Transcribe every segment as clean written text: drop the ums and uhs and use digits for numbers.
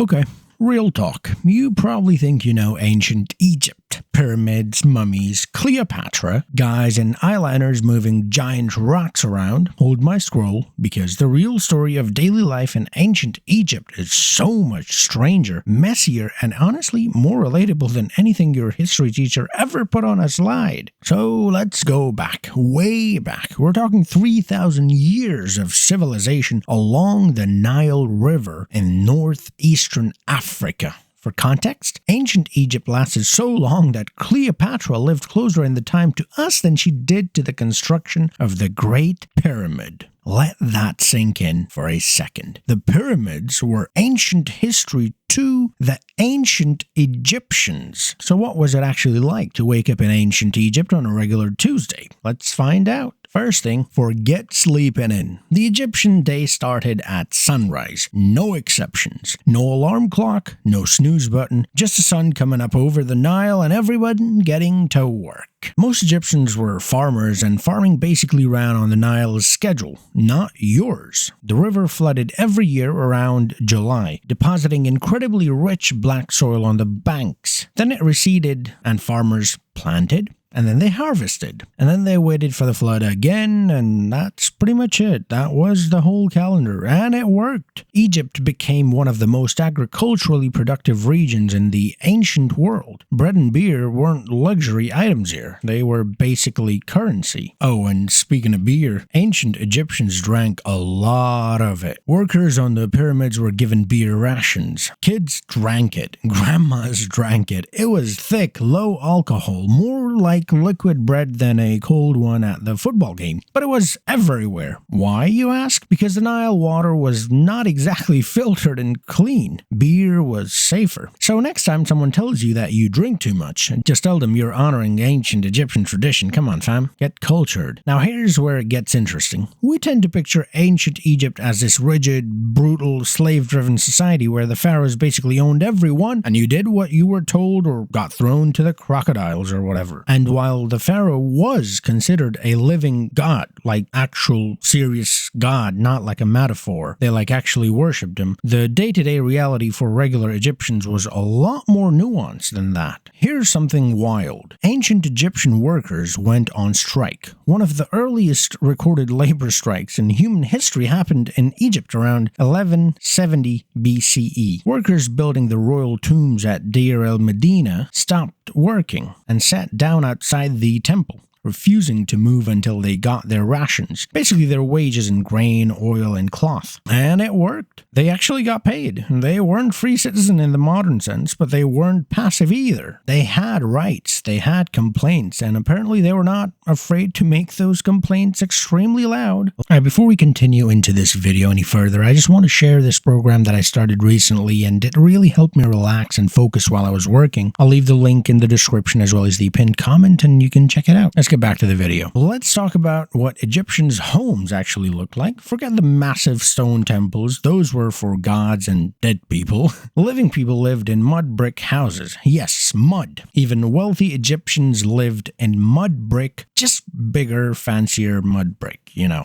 Okay, real talk. You probably think you know ancient Egypt. Pyramids, mummies, Cleopatra, guys in eyeliners moving giant rocks around. Hold my scroll, because the real story of daily life in ancient Egypt is so much stranger, messier, and honestly more relatable than anything your history teacher ever put on a slide. So let's go back, way back. We're talking 3,000 years of civilization along the Nile River in northeastern Africa. For context, ancient Egypt lasted so long that Cleopatra lived closer in the time to us than she did to the construction of the Great Pyramid. Let that sink in for a second. The pyramids were ancient history to the ancient Egyptians. So what was it actually like to wake up in ancient Egypt on a regular Tuesday? Let's find out. First thing, forget sleeping in. The Egyptian day started at sunrise. No exceptions. No alarm clock, no snooze button, just the sun coming up over the Nile and everyone getting to work. Most Egyptians were farmers, and farming basically ran on the Nile's schedule, not yours. The river flooded every year around July, depositing incredibly rich black soil on the banks. Then it receded, and farmers planted, and then they harvested, and then they waited for the flood again, and that's pretty much it. That was the whole calendar, and it worked. Egypt became one of the most agriculturally productive regions in the ancient world. Bread and beer weren't luxury items here. They were basically currency. Oh, and speaking of beer, ancient Egyptians drank a lot of it. Workers on the pyramids were given beer rations. Kids drank it. Grandmas drank it. It was thick, low alcohol, more like liquid bread than a cold one at the football game. But it was everywhere. Why, you ask? Because the Nile water was not exactly filtered and clean. Beer was safer. So next time someone tells you that you drink too much, just tell them you're honoring ancient Egyptian tradition. Come on, fam. Get cultured. Now here's where it gets interesting. We tend to picture ancient Egypt as this rigid, brutal, slave-driven society where the pharaohs basically owned everyone, and you did what you were told or got thrown to the crocodiles or whatever. And while the pharaoh was considered a living god, like actual serious god, not like a metaphor, they actually worshipped him, the day-to-day reality for regular Egyptians was a lot more nuanced than that. Here's something wild. Ancient Egyptian workers went on strike. One of the earliest recorded labor strikes in human history happened in Egypt around 1170 BCE. Workers building the royal tombs at Deir el-Medina stopped working and sat down outside the temple, refusing to move until they got their rations, basically their wages in grain, oil, and cloth. And it worked. They actually got paid. They weren't free citizens in the modern sense, but they weren't passive either. They had rights, they had complaints, and apparently they were not afraid to make those complaints extremely loud. Alright, before we continue into this video any further, I just want to share this program that I started recently, and it really helped me relax and focus while I was working. I'll leave the link in the description as well as the pinned comment, and you can check it out. Let's get back to the video. Let's talk about what Egyptians' homes actually looked like. Forget the massive stone temples. Those were for gods and dead people. Living people lived in mud brick houses. Yes, mud. Even wealthy Egyptians lived in mud brick, just bigger, fancier mud brick,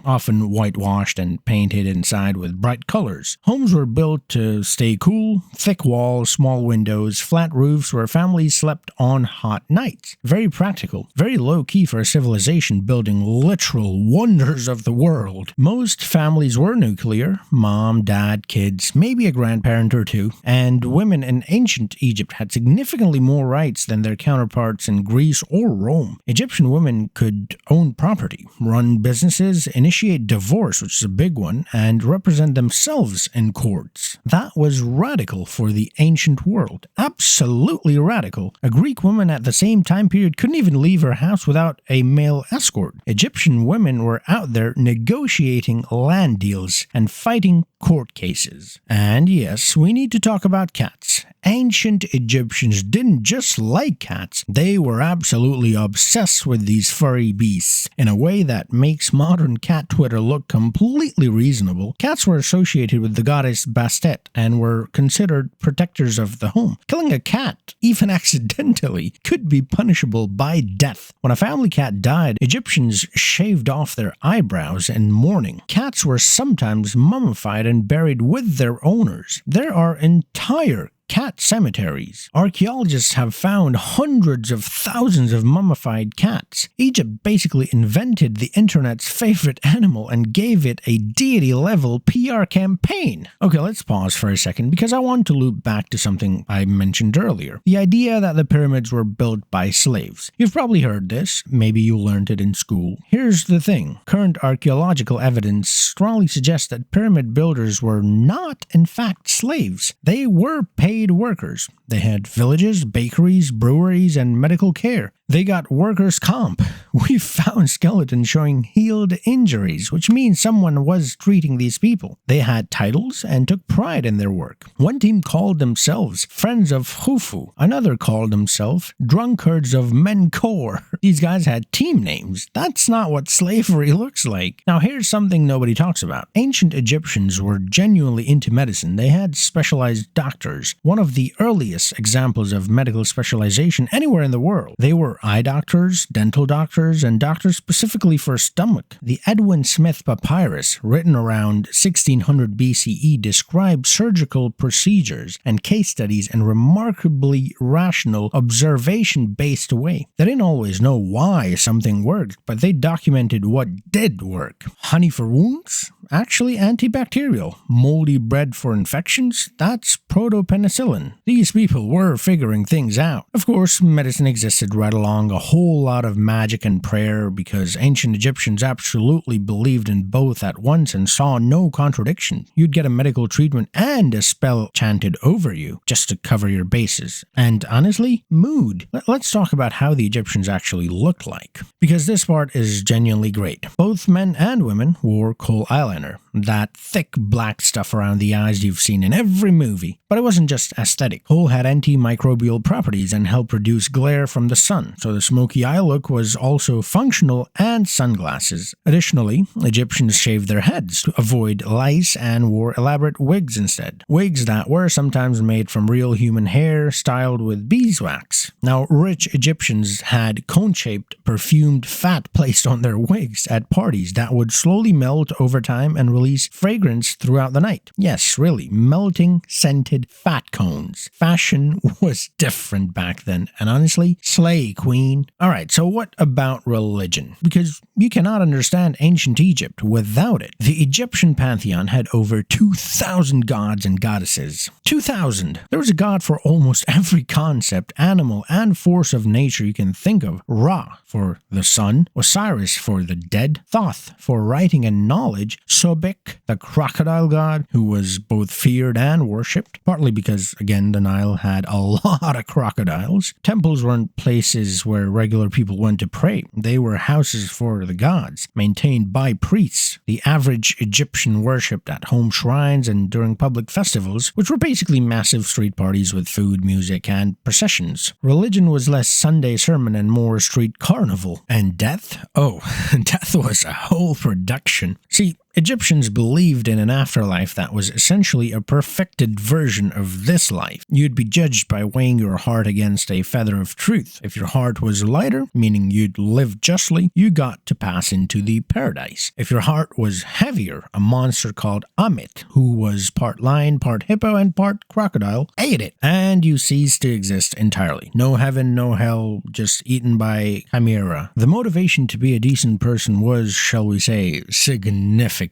often whitewashed and painted inside with bright colors. Homes were built to stay cool, thick walls, small windows, flat roofs where families slept on hot nights. Very practical, very low-key for a civilization building literal wonders of the world. Most families were nuclear: mom, dad, kids, maybe a grandparent or two, and women in ancient Egypt had significantly more rights than their counterparts in Greece or Rome. Egyptian women could own property, run businesses, initiate divorce, which is a big one, and represent themselves in courts. That was radical for the ancient world. Absolutely radical. A Greek woman at the same time period couldn't even leave her house without a male escort. Egyptian women were out there negotiating land deals and fighting court cases. And yes, we need to talk about cats. ancient Egyptians didn't just like cats, they were absolutely obsessed with these furry beasts in a way that makes modern cat Twitter look completely reasonable. Cats were associated with the goddess Bastet and were considered protectors of the home. Killing a cat, even accidentally, could be punishable by death. When a family cat died, Egyptians shaved off their eyebrows in mourning. Cats were sometimes mummified and buried with their owners. There are entire cat cemeteries. Archaeologists have found hundreds of thousands of mummified cats. Egypt basically invented the internet's favorite animal and gave it a deity-level PR campaign. Okay, let's pause for a second because I want to loop back to something I mentioned earlier. The idea that the pyramids were built by slaves. You've probably heard this, maybe you learned it in school. Here's the thing. Current archaeological evidence strongly suggests that pyramid builders were not, in fact, slaves. They were paid workers. They had villages, bakeries, breweries, and medical care. They got workers' comp. We found skeletons showing healed injuries, which means someone was treating these people. They had titles and took pride in their work. One team called themselves Friends of Khufu. Another called themselves Drunkards of Menkor. These guys had team names. That's not what slavery looks like. Now here's something nobody talks about. Ancient Egyptians were genuinely into medicine. They had specialized doctors. One of the earliest examples of medical specialization anywhere in the world. They were eye doctors, dental doctors, and doctors specifically for stomach. The Edwin Smith Papyrus, written around 1600 BCE, described surgical procedures and case studies in a remarkably rational, observation-based way. They didn't always know why something worked, but they documented what did work. Honey for wounds? Actually antibacterial. Moldy bread for infections? That's proto-penicillin. These people were figuring things out. Of course, medicine existed right along a whole lot of magic and prayer because ancient Egyptians absolutely believed in both at once and saw no contradiction. You'd get a medical treatment and a spell chanted over you just to cover your bases. And honestly, mood. Let's talk about how the Egyptians actually looked like, because this part is genuinely great. Both men and women wore kohl eyeliner. That thick black stuff around the eyes you've seen in every movie. But it wasn't just aesthetic. Kohl had antimicrobial properties and helped reduce glare from the sun, so the smoky eye look was also functional and sunglasses. Additionally, Egyptians shaved their heads to avoid lice and wore elaborate wigs instead. Wigs that were sometimes made from real human hair styled with beeswax. Now, rich Egyptians had cone-shaped, perfumed fat placed on their wigs at parties that would slowly melt over time and release fragrance throughout the night. Yes, really, melting, scented fat cones. Fashion was different back then, and honestly, slay, queen. Alright, so what about religion? Because you cannot understand ancient Egypt without it. The Egyptian pantheon had over 2,000 gods and goddesses. 2,000! There was a god for almost every concept, animal, and force of nature you can think of. Ra for the sun, Osiris for the dead, Thoth for writing and knowledge, Sobek, the crocodile god, who was both feared and worshipped, partly because, again, the Nile had a lot of crocodiles. Temples weren't places where regular people went to pray. They were houses for the gods, maintained by priests. The average Egyptian worshipped at home shrines and during public festivals, which were basically massive street parties with food, music, and processions. Religion was less Sunday sermon and more street carnival. And death? Oh, death was a whole production. See, Egyptians believed in an afterlife that was essentially a perfected version of this life. You'd be judged by weighing your heart against a feather of truth. If your heart was lighter, meaning you'd live justly, you got to pass into the paradise. If your heart was heavier, a monster called Amit, who was part lion, part hippo, and part crocodile, ate it, and you ceased to exist entirely. No heaven, no hell, just eaten by chimera. The motivation to be a decent person was, shall we say, significant.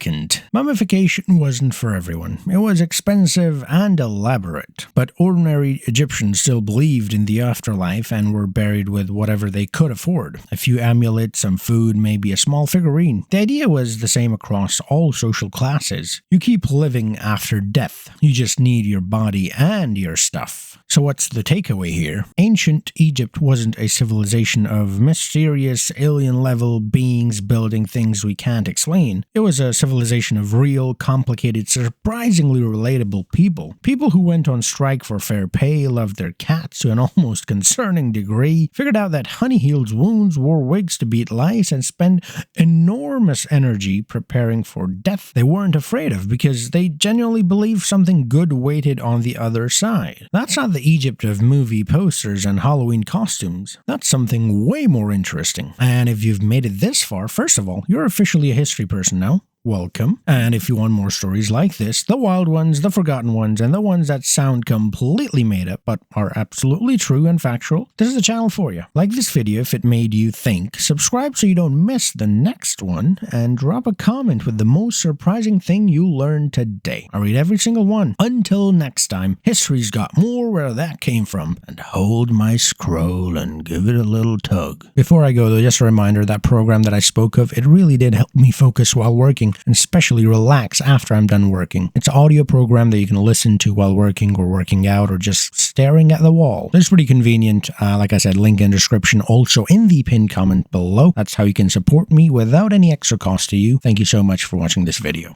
Mummification wasn't for everyone. It was expensive and elaborate, but ordinary Egyptians still believed in the afterlife and were buried with whatever they could afford. A few amulets, some food, maybe a small figurine. The idea was the same across all social classes. You keep living after death. You just need your body and your stuff. So what's the takeaway here? Ancient Egypt wasn't a civilization of mysterious alien-level beings building things we can't explain. It was a civilization of real, complicated, surprisingly relatable people. People who went on strike for fair pay, loved their cats to an almost concerning degree, figured out that honey heals wounds, wore wigs to beat lice, and spent enormous energy preparing for death they weren't afraid of because they genuinely believed something good waited on the other side. That's not the Egypt of movie posters and Halloween costumes. That's something way more interesting. And if you've made it this far, first of all, you're officially a history person now. Welcome. And if you want more stories like this, the wild ones, the forgotten ones, and the ones that sound completely made up but are absolutely true and factual, this is the channel for you. Like this video if it made you think, subscribe so you don't miss the next one, and drop a comment with the most surprising thing you learned today. I read every single one. Until next time, history's got more where that came from, and hold my scroll and give it a little tug. Before I go though, just a reminder, that program that I spoke of, it really did help me focus while working, and especially relax after I'm done working. It's an audio program that you can listen to while working or working out or just staring at the wall. It's pretty convenient. Like I said, link in description, also in the pinned comment below. That's how you can support me without any extra cost to you. Thank you so much for watching this video.